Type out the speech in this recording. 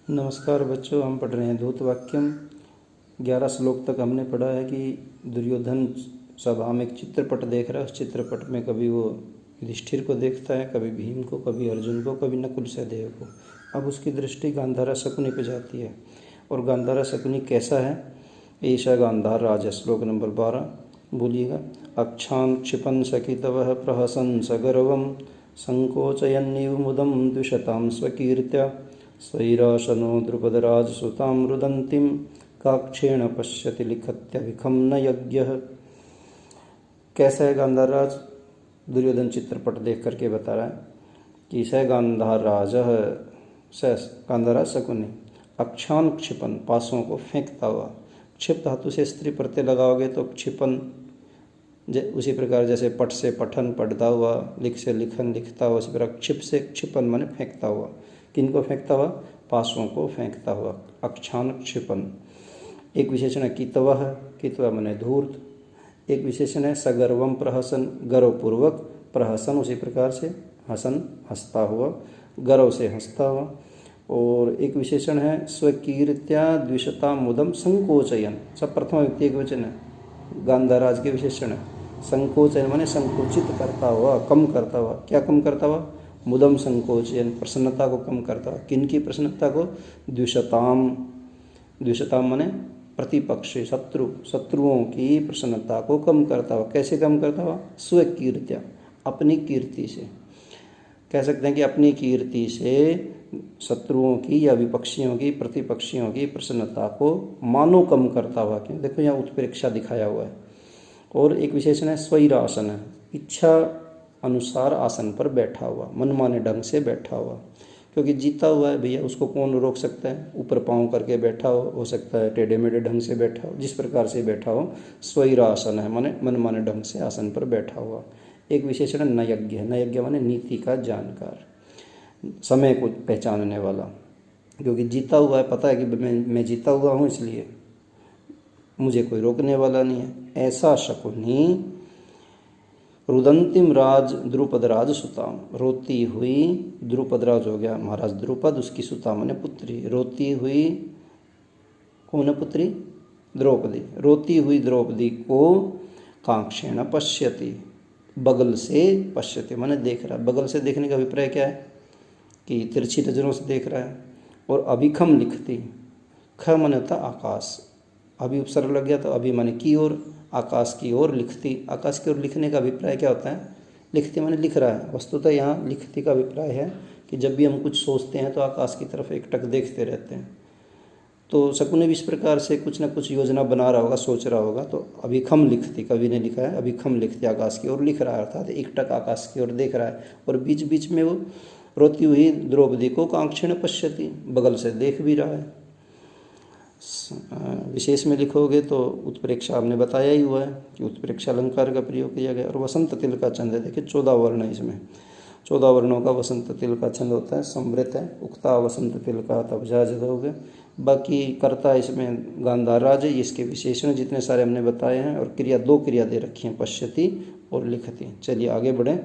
नमस्कार बच्चों, हम पढ़ रहे हैं धूत वाक्यम। 11 श्लोक तक हमने पढ़ा है कि दुर्योधन सभा में एक चित्रपट देख रहा है। उस चित्रपट में कभी वो युधिष्ठिर को देखता है, कभी भीम को, कभी अर्जुन को, कभी नकुल सहदेव को। अब उसकी दृष्टि गांधारा शकुनी पे जाती है। और गांधारा शकुनी कैसा है? ऐसा गांधार राज, श्लोक नंबर 12 बोलिएगा। अक्षां क्षिपन् सकितवः प्रहसन् सगर्वं संकोचयन्निव मुदं द्विषतां स्वकीर्त्या स्वैरासनो द्रुपदराजसुतां रुदन्तीं काक्षेण पश्यति लिखत्यभिखं न यज्ञः। कैसा है गांधार राज? दुर्योधन चित्रपट देख करके बता रहा है कि स गांधार राज गांधारा शकुनी अक्षान क्षिपन, पासों को फेंकता हुआ। क्षिप धातु से स्त्री प्रत्यय लगाओगे तो क्षिपन, उसी प्रकार जैसे पट से पठन पढ़ता हुआ, लिख से लिखन लिखता हुआ, उसी प्रकार क्षिप से क्षिपन माने फेंकता हुआ। किनको फेंकता हुआ? पासों को फेंकता हुआ। अक्षान क्षिपन। एक विशेषण है कितवह, कितवह माने धूर्त। एक विशेषण है सगर्वम प्रहसन, गर्वपूर्वक। प्रहसन उसी प्रकार से हसन, हंसता हुआ, गर्व से हंसता हुआ। और एक विशेषण है स्वकीर्त्या द्विषता मुदम संकोचयन। सब प्रथम व्यक्ति एक वचन है, गांधाराज के विशेषण है। संकोचन माने संकुचित करता हुआ, कम करता हुआ। क्या कम करता हुआ? मुदम संकोचयन, प्रसन्नता को कम करता हुआ। किनकी प्रसन्नता को? द्विषताम, द्विषताम माने प्रतिपक्षी, शत्रुओं की प्रसन्नता को कम करता हुआ। कैसे कम करता हुआ? स्वकीर्त्या, अपनी कीर्ति से। कह सकते हैं कि अपनी कीर्ति से शत्रुओं की या विपक्षियों की, प्रतिपक्षियों की प्रसन्नता को मानो कम करता हुआ। क्यों? देखो यहाँ उत्प्रेक्षा दिखाया हुआ है। और एक विशेषण है स्वैरासन, है इच्छा अनुसार आसन पर बैठा हुआ, मनमाने ढंग से बैठा हुआ। क्योंकि जीता हुआ है भैया, उसको कौन रोक सकता है? ऊपर पाँव करके बैठा हो सकता है टेढ़े मेढ़े ढंग से बैठा हो, जिस प्रकार से बैठा हो। स्वैरासन है माने मनमाने ढंग से आसन पर बैठा हुआ। एक विशेषण नयज्ञ है। नयज्ञ माने नीति का जानकार, समय को पहचानने वाला। क्योंकि जीता हुआ है, पता है कि मैं जीता हुआ हूँ, इसलिए मुझे कोई रोकने वाला नहीं है। ऐसा शकुनी रुदंतिम राज द्रुपद राज सुताम, रोती हुई द्रुपद राज हो गया महाराज द्रुपद, उसकी सुता माने पुत्री। रोती हुई कौन है पुत्री? द्रौपदी। रोती हुई द्रौपदी को काक्षेण पश्यति, बगल से पश्यति माने देख रहा है। बगल से देखने का अभिप्राय क्या है? कि तिरछी नजरों से देख रहा है। और अभिखम लिखती, ख माने होता आकाश, अभी उपसर्ग लग गया तो अभी माने की ओर, आकाश की ओर लिखती। आकाश की ओर लिखने का अभिप्राय क्या होता है? लिखती माने लिख रहा है। वस्तुतः यहाँ लिखती का अभिप्राय है कि जब भी हम कुछ सोचते हैं तो आकाश की तरफ एकटक देखते रहते हैं। तो शकुनी भी इस प्रकार से कुछ न कुछ योजना बना रहा होगा, सोच रहा होगा। तो अभिखम लिखती, कवि ने लिखा है अभिखम लिखती, आकाश की ओर लिख रहा है, अर्थात एकटक आकाश की ओर देख रहा है। और बीच बीच में वो रोती हुई द्रौपदी को काक्षेण पश्यति, बगल से देख भी रहा है। विशेष में लिखोगे तो उत्प्रेक्षा हमने बताया ही हुआ है कि उत्प्रेक्षा अलंकार का प्रयोग किया गया। और वसंत तिल का छंद है, देखिए 14 वर्ण है इसमें। 14 वर्णों का वसंत तिल का छंद होता है, समृत है। उक्ता वसंत तिल का तब जाओगे। बाकी कर्ता इसमें गांधार राज है। इसके विशेषण जितने सारे हमने बताए हैं। और क्रिया, 2 क्रिया दे रखी हैं, पश्यति और लिखती। चलिए आगे बढ़ें।